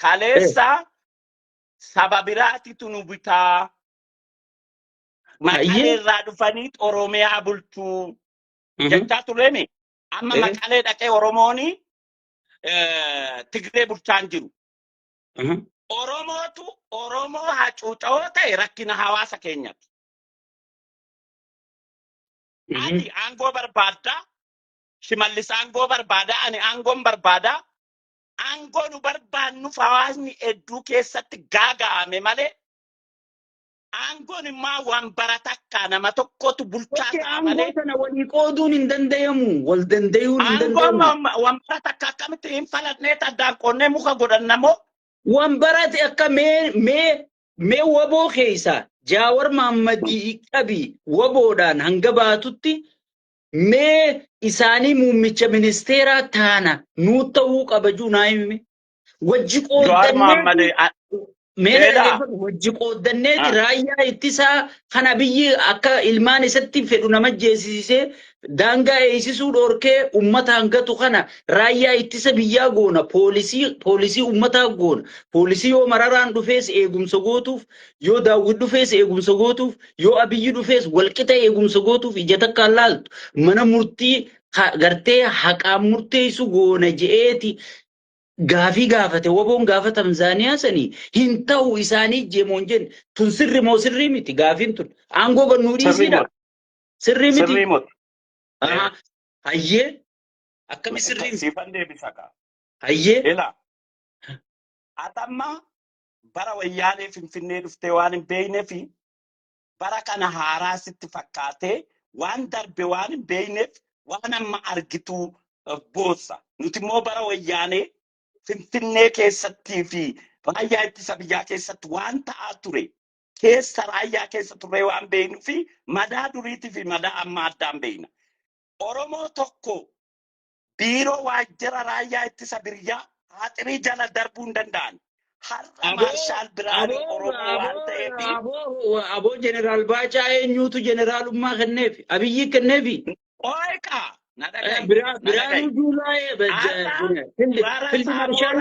Kaleessa saba biraatitu nu bitaa. Maqalee irraa dhufanii Oromiyaa bulchuu jechaa turemi. Amma Maqalee dhaqee Oromooni Tigree bulchaan jiru. Oromoo hacuucoo ta'e rakkina hawaasa keenyati. Ati aangoo barbaadda, Shimallis aangoo barbaada, ani aangoon barbaada. Aangoo nu barbaannuuf hawaasni hedduu keessatti gaaga'ame malee aangoon immoo waan baratakkaa nama tokkotu bulchaa ta'a malee. Aangoo sana walii qooduun hin danda'amu. Wal danda'uun hin danda'amu. Aangoon waan baratakkaa akkamitti hin falannee addaan qonnee muka godhannamoo. Waan barate akka mee waboo keessa Jaawar Mahammadii qabi waboodhaan hanga baatutti mee isaanii muummicha ministeeraa taana nuu ta'uu qabajuu naa hime. Wajji qooddanneeti raayyaa ittisaa kana biyyi akka ilmaan isatti fedhu nama jeesisee daangaa eeysisuu dhorkee ummata hangatu kana raayyaa ittisa biyyaa goona poolisii ummataa goona poolisii yoo Mararaan dhufees eegumsa gootuuf yoo Daawwid dhufees eegumsa gootuuf yoo Abiyyi dhufees walqixa eegumsa gootuuf ija takka laaltu mana murtii gartee haqaan murteessu goona je'eeti. Gaafii gaafate waboon gaafa Tanzaaniyaa sanii hin ta'u isaanii jeemoon jenne tun sirri moo sirrii miti gaafiin tun aangoo gannuu dhiisiidha. Sirrii miti. Hayyee akkami sirrii siifan deebisa kaa. Hayyee. Ela atamma bara wayyaanee Finfinnee dhuftee waan hin beeyneef bara kana haaraa sitti fakkaatee waan darbe waan hin beeyneef waan amma argitu boossa. Nuti immoo bara wayyaanee Finfinnee keessattii fi raayyaa ittisa biyyaa keessatti waan ta'aa ture keessa raayyaa keessa turre waan beeknu fi madaa duriitii fi madaa amma addaan beekna. Oromoo tokko biiroo waajjira raayyaa ittisa biyyaa haaxirii jala darbuu hin danda'an. Har'a Maarshaal Biraanuu Oromoo waan ta'eef. Aboo Jeneraal Baacaa eenyuutu jeneraalummaa kenneef? Abiyyi kenneefi? Ooyikaa. Biraanuu Juulaa Fildi Maarshaal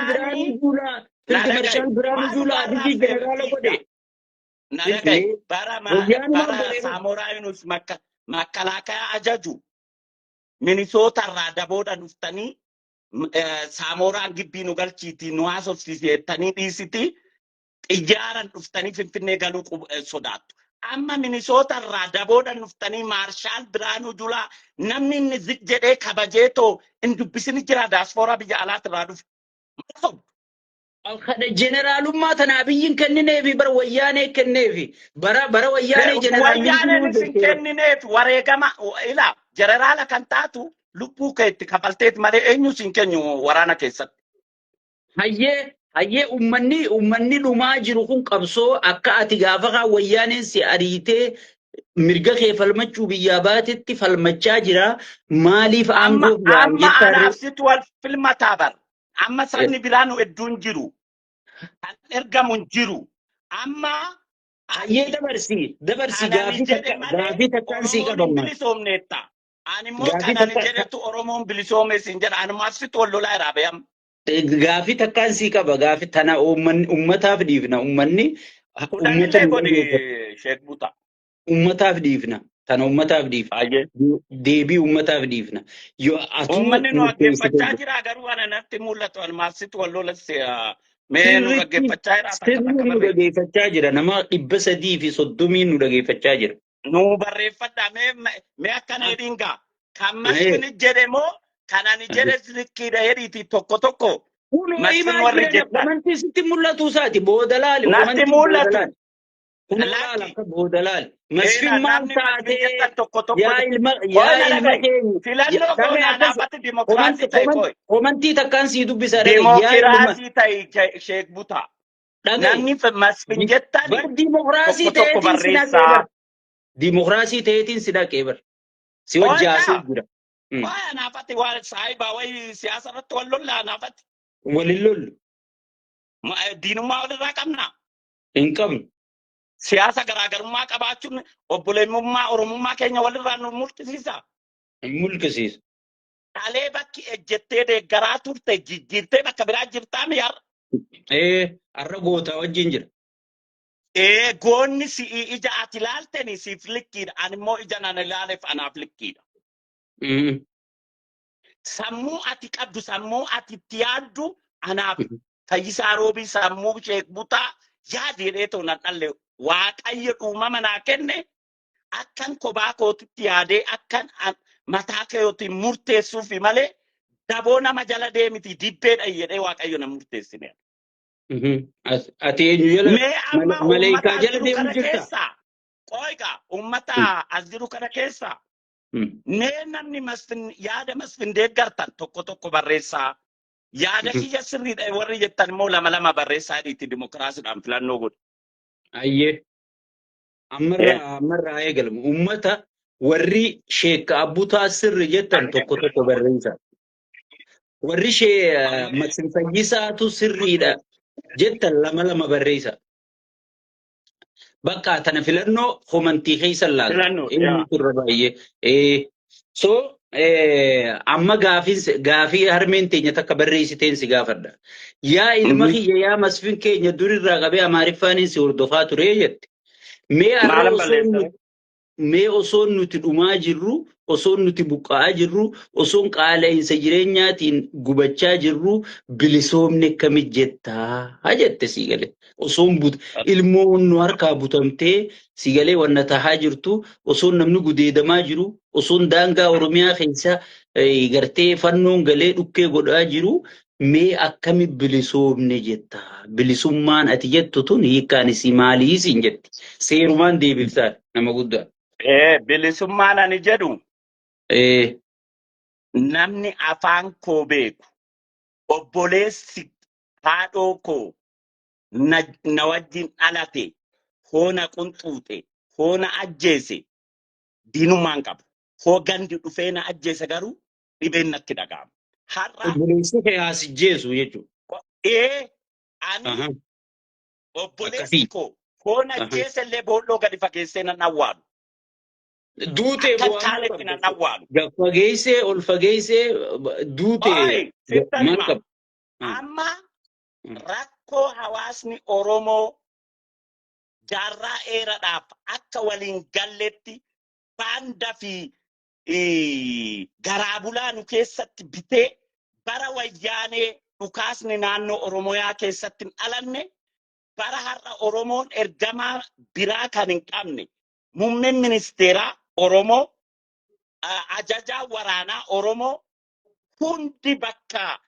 Biraanuu Juulaa Abiyyi jeneraala godhe. Bara Saamoraa Yunus Makalaakaa ajaju Minisoota irraa daboodha dhuftanii Saamoraan gibbii nu galchiitii nu haasofsiisettanii dhiisiti xiyyaaran dhuftanii Finfinnee galuu sodaattu. Amma Minisoota irraa daboodha dhuftanii Maarshaal Biraanuu Juulaa namni inni zik jedhee kabajeetoo hin dubbisini jira daaspooraa biyya alaatti irraa dhufe. Jeneraalummaa tana Abiyyiin kennineefi bara wayyaanee kenneefi bara wayyaanee jeneraalummaa kennineefi wareegama ilaa jeneraala kan taatu lubbuu keetti kafalteeti malee eenyu siin kennu waraana keessatti. Hayyee ummanni dhumaa jiru kun qabsoo akka ati gaafa kaa wayyaaneen si ariitee mirga kee falmachuu biyyaa baatetti falmachaa jira maaliif aangoo amma anaafsitu wal filmataa bar amma sabni biraanu hedduun jiru kan ergamu hin jiru amma hayyee dabarsi gaafii takkaan sii qabamma. Ani immoo kanan jedhetu Oromoon bilisoome siin jedha ani maasitu wal lolaa irraa beeyam. Gaafii takkaan sii qaba gaafii tana ummataaf dhiifna ummanni. Kudhanillee godhe Sheek Buta. Ummataaf dhiifna tana ummataaf dhiifna deebii ummataaf dhiifna. Ummanni nu dhaggeeffachaa jira garuu ana natti mul'atu ani maasitu wal lola mee nu dhaggeeffachaa jira. Sirni nu dhaggeeffachaa jira nama 330 nu dhaggeeffachaa jira. Nu barreeffadha mee akkana hedingaa kan masfini jedhe moo kanani jedhe zikkiidha hedhiiti tokko. Masfin warri jedha. Amantii sitti mul'atu isaati boodalaali. Natti mul'atu. Boodalaali. Masfin maal taatee yaa ilma keenya. Filannoo goonaa dhaabbatti dimokiraasii ta'e kooyi. Komantii takkaan sii dubbisa. Dimokiraasii ta'e Sheek Butaa. Namni masfin jettaan dimokiraasii ta'eetiin si dhaqee dimokiraasii ta'eetiin si dhaqee bar. Si wajjaasee jira. Waa naafatti waa saayibaa wayii siyaasa irratti wal lollaa naafatti. Walin lollu. Diinummaa walirraa qabnaa. Hin qabnu. Siyaasa garaagarummaa qabaachuun obboleemmummaa Oromummaa keenya walirraa nu mul'isiisa. Hin mul'isiisu. Dhalee bakki ejjettee deeggaraa turte jijjiirtee bakka biraa jirtaa miyaarra. Arra goota wajjin jira. Goonni si'i ija ati ilaalteni siif likkiidha. Ani immoo ija nan ilaaleef anaaf likkiidha. Sammuu ati qabdu, sammuu ati itti yaaddu anaaf Fayyisaa Roobii sammuu Sheek Butaa yaadee ta'u nan dhalle Waaqayyo uumama naa kenne akkan kophaa kootitti yaadee akkan mataa kootiin murteessuufi malee daboo nama jala deemiti dibbeedha jedhee Waaqayyo na murteessine. Ati eenyu jala Mee amma maleekaa uummata jala as jiru deemu kana jirta? keessaa qoiqa uummata as jiru kana keessaa mee namni yaada Masfin deeggartan tokko barreessaa. Yaada kiyya sirriidha warri jettan immoo lama barreessaa dhiitti dimokiraasiidhaan filannoo godhu. Ayyee. Ammarraa eegalamu. Uummata warri Sheek Abbutaa sirri jettan tokko barreessa. Warri Masfin Fayyisaatu sirriidha jettan lama barreessa. Bakka tana filannoo homantii keessa laata. Filannoo, Inni turre baay'ee. So amma gaafii harmeen teenya takka barreessiteen si gaafadha. Yaa ilma kiyya yaa Masfin keenya durirraa qabee Amaariffaan si hordofaa ture jette. Mee osoo nuti dhumaa jirru, osoo nuti buqqa'aa jirru, osoo qaala'insa jireenyaatiin gubachaa jirru bilisoomne akkamit jettaa? Ha jette si galee. Osoo ilmoon nu harkaa butamtee si galee wanna tahaa jirtu, osoo namni gudeedamaa jiru, osoo daangaa Oromiyaa keessa gartee fannoon galee dhukkee godhaa jiru, mee akkami bilisoomne jettaa? Bilisummaan ati jettu tun hiikkaan isii maalii siin jetti? Seerumaan deebiftaa nama guddaa. Bilisummaan ani jedhu namni afaan koo beeku obboleessi haadhoo koo na wajjin dhalate hoona qunxuute hoona ajjeese diinummaan qabu. Hoo gandi dhufee na ajjeese garuu dhibeen natti dhaga'ama. Har'a obboleessi kee asijjeesu jechuudha. Ani obboleessi koo hoona ajjeese illee boolloo gadi fageessee nan awwaalu. Duutee fageessee ol fageessee duutee maal qabu? Amma rakkoo hawaasni Oromoo jaarraa dheeraadhaaf akka waliin galletti baanda fi garaa bulaa nu keessatti bitee bara wayyaanee dhukaasni naannoo Oromiyaa keessatti hin dhalanne bara har'a Oromoon ergamaa biraa kan hin qabne muummeen ministeeraa Oromoo ajajaa waraanaa Oromoo hundi bakka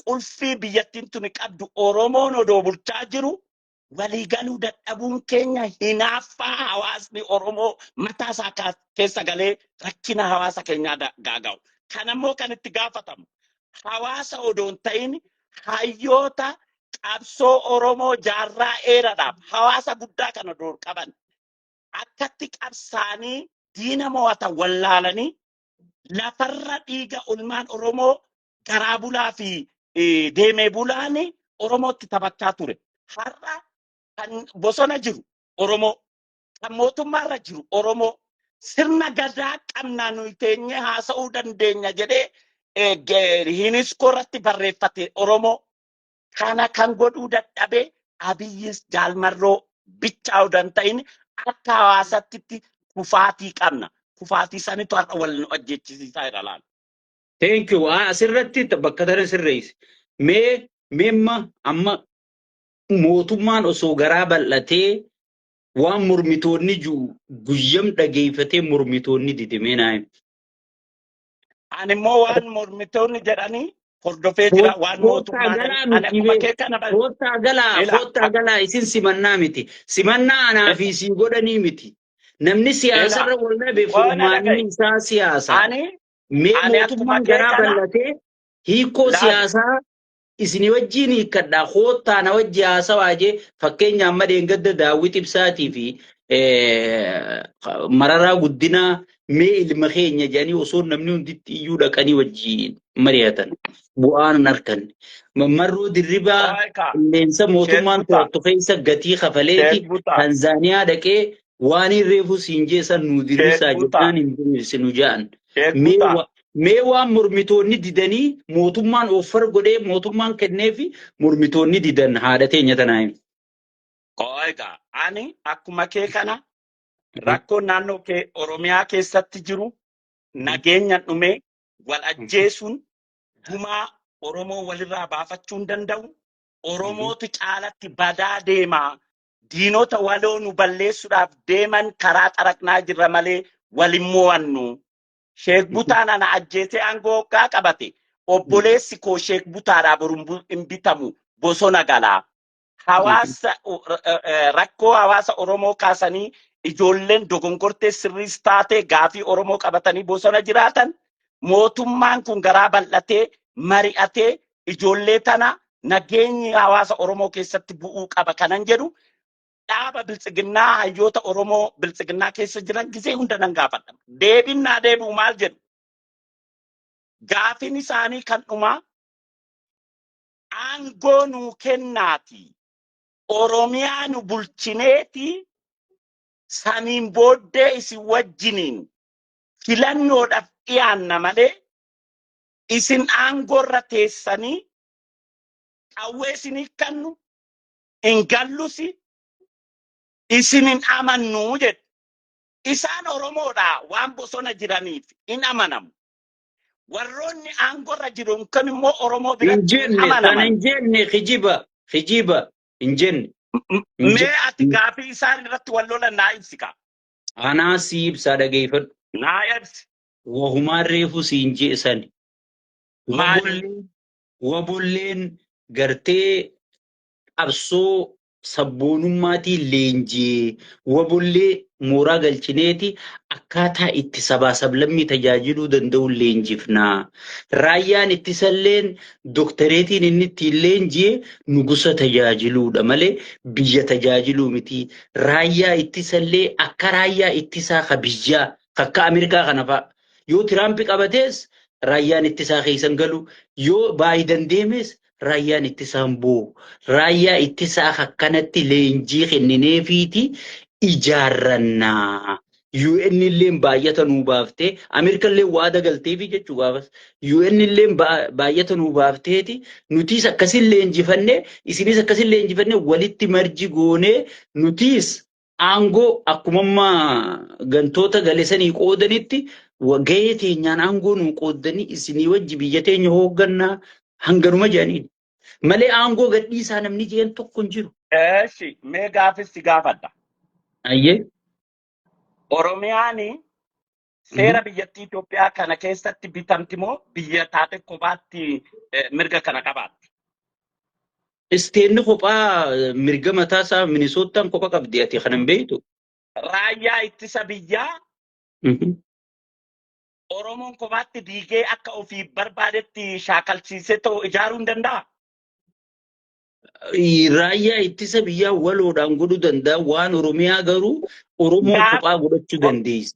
qulfii biyyattiin tuni qabdu Oromoon odoo bulchaa jiru waliigaluu dadhabuun keenya hinaaffaa hawaasni Oromoo mataa isaa keessa galee rakkina hawaasa keenyaa gaaga'u. Kanammoo kan itti gaafatamu hawaasa odoon ta'in hayyoota qabsoo Oromoo jaarraa dheeraadhaaf hawaasa guddaa kan odoo qaban akkatti qabsaanii diina mo'atan wallaalanii lafarra dhiiga ulmaan Oromoo garaa bulaa fi deemee bulaani Oromootti taphachaa ture. Har'a kan bosona jiru Oromoo, kan mootummaarra jiru Oromoo, sirna gadaa qabnaa nuyi teenyee haasa'uu dandeenya jedhee hiiniskoo irratti barreeffate Oromoo. Kana kan godhuu dadhabee Abiyyis Jaalmarroo bichaa odan ta'in akka hawaasatti kufaatii qabna. Kufaatii sanitu har'a wal nu ajjeechisiisaa jira laala. Thank you. Asirratti bakka tana sirreessi. Meemma amma mootummaan osoo garaa bal'atee waan mormitoonni guyyam dhageeffatee mormitoonni didimee naa'im. Ani immoo waan mormitoonni jedhanii hordofee jira waan mootummaa Foottaa galaa isin simannaa miti. Simannaa anaa fi si godhanii miti. Namni siyaasarra wal dhabe furmaanni isaa siyaasaa. Mee mootummaan garaa bal'atee hiikoo siyaasaa isin wajjin hiikkadhaa hoottaa na wajji haasawaa jee fakkeenya amma deengadda Daawit Ibsaatii fi Mararaa Guddinaa mee ilma keenya jedhanii osoo namni hunditti iyyuu dhaqanii wajjin mari'atan bu'aan harkan. Marroo dirribaa qilleensa mootummaan to'attu keessa gatii kafaleeti Tanzaaniyaa dhaqee waan hin reefu siin jeessan nu diriirsaa jennaan hin diriirsinu ja'an. mee waan mormitoonni didanii mootummaan offar godhee mootummaan kennee fi mormitoonni didan haadha teenya tanaa himi. Egaa ani akkuma kee kana rakkoon naannoo kee Oromiyaa keessatti jiru nageenya dhumee wal ajjeesuun gumaa Oromoo walirraa baafachuu hin danda'u. Oromootu caalatti badaa deemaa. Diinota waloo nu balleessuudhaaf deeman karaa xaraqnaa jirra malee walin mo'annu. Sheek Butaan ana ajjeesee aangoo hoggaa qabate. Obboleessi koo Sheek Butaadhaa boru hin bitamu bosona galaa. Hawaasa rakkoo hawaasa Oromoo kaasanii ijoolleen dogongortee sirriis taatee gaafii Oromoo qabatanii bosona jiraatan. Mootummaan kun garaa bal'atee mari'atee ijoollee tana nageenyi hawaasa Oromoo keessatti bu'uu qaba kanan jedhu dhaaba biltsiginnaa hayyoota Oromoo biltsiginnaa keessa jiran gisee hunda nan gaafadha. Deebiin naa deebi'u maal jedhu? Gaafiin isaanii kan dhumaa aangoo nuu kennaati. Oromiyaa nu bulchineeti saniin booddee isin wajjiniin filannoodhaaf dhiyaanna malee isin aangoorra teessanii qawwee isinii kennu hin gallusi isin hin amannu jedhu. Isaan Oromoodhaa waan bosona jiraniif hin amanamu. Warroonni aangoorra jiru kan immoo Oromoo biratti hin amanaman. Hin jenne kijiba hin jenne. Mee ati gaafii isaan irratti wal lolan naa ibsi kaa. Anaa si ibsaa dhageeffadhu. Naa ibsi. Wahumaan reefu siin jeesani. Maali? Wabolleen gartee qabsoo sabboonummaatii leenjii wabollee mooraa galchineeti akkaataa itti sabaa sablammii tajaajiluu danda'u leenjifnaa. Raayyaan ittisalleen doktoreetiin inni ittiin leenjii nugusa tajaajiluudha malee biyya tajaajiluu miti. Raayyaa ittisallee akka raayyaa ittisaa ka biyyaa akka Ameerikaa kana fa'a. Yoo Tiraampi qabatees raayyaan ittisaa keessan galu yoo Baayiden deemes raayyaan ittisaan boo'u. Raayyaa ittisaa akkanatti leenjii kennineefiiti ijaarrannaa. UN illee baay'ata nuu baaftee Ameerika illee waada galteefi jechuu gaafas. UN illee baay'ata nuu baafteeti nutiis akkasin leenjifannee isinis akkasin leenjifannee walitti marji goonee nutiis aangoo akkuma gantoota galesanii qoodanitti gahee teenyaan aangoo nuu qoodanii isinii wajji biyya teenya hooggannaa hanganuma jedhaniin. Malee aangoo gadhiisaa namni jeen tokko hin jiru. Eeshi mee gaafis si gaafadha. Ayyee. Oromiyaan seera biyyattii Itoophiyaa kana keessatti bitamti moo biyya taate kophaatti mirga kana qabaatti? Isteenni kophaa mirga mataasaa Minisootaan kopha qabdi ati kanan beektu. Raayyaa ittisa biyyaa Oromoon kophaatti diigee akka ofii barbaadetti shaakalchiisee ta'u ijaaruu hin danda'a? Raayyaa ittisa biyyaa waloodhaan godhuu danda'a waan Oromiyaa garuu Oromoon kophaa godhachuu dandeessi.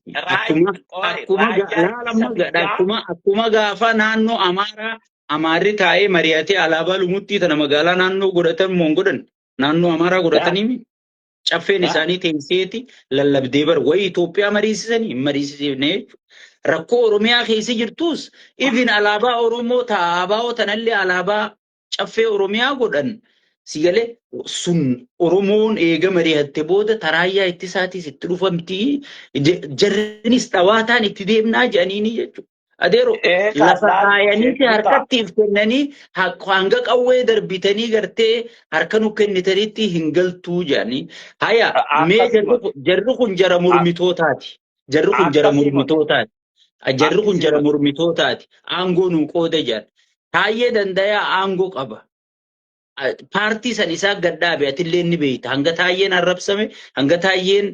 Akkuma gaafa naannoo Amaaraa Amaarri taa'ee mari'atee alaabaa lumuttii tana magaalaa naannoo godhatan moo godhan naannoo Amaaraa godhatanii caffeen isaanii teesseeti lallabdee bar wayi Itoophiyaa mariisisanii mariisisnee rakkoo Oromiyaa keessa jirtus even alaabaa Oromoo taa'aabaa tanallee alaabaa caffee Oromiyaa godhan. Sigalee sun Oromoon eega mari'atte booda taraayyaa ittisaatis itti dhufamti jarrinis dhawaataan itti deemnaa jedhanii jechuudha. Adeero lafa kaayanii harkatti if kennanii hanga qawwee darbitanii gartee harka nu kennitanitti hin galtuu jedhanii. Haya mee jarri kun jara mormitootaati. Jarri kun jara mormitootaati. Jarri kun jara mormitootaati. Aangoo nu qooda jedhan. Taayyee dandayaa aangoo qaba. Paartii san isaa gaddaabe atillee ni beekta. Hanga taayyeen arrabsame, hanga taayyeen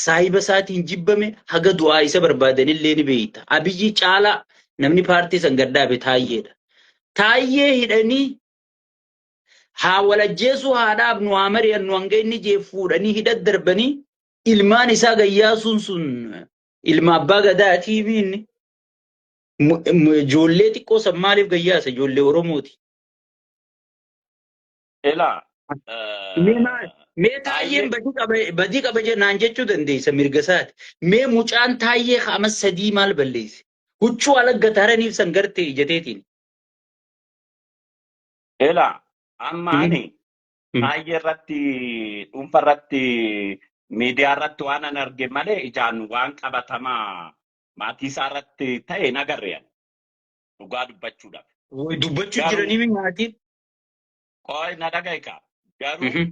saahiba isaatiin jibbame, haga du'aa isa barbaadanillee ni beekta. Abiyyi caalaa namni paartii san gaddaabe taayyeedha. Taayyee hidhanii haa walajjeesuu haadhaaf nu haa mari'annu hanga inni jeeffuudhanii hidhat darbanii ilmaan isaa gayyaasuun sun ilma abbaa gadaatii inni ijoollee xiqqoo san maaliif gayyaasa ijoollee Oromooti. Ela. Mee taayyeen badii qaba jennaan jechuu dandeessa mirga isaati. Mee mucaan taayyee qaama sadii maal balleesse? Huccuu ala gataraniif san garte ijateetiin. Ela amma ani baay'ee irratti dhuunfa irratti miidiyaa irratti waan an arge malee ijaan waan qabatamaa maatii isaa irratti ta'e nagarreen dhugaa dubbachuudhaaf. Dubbachuu Garuu jiranii maatiin. qooyi na dhaga'ikaa garuu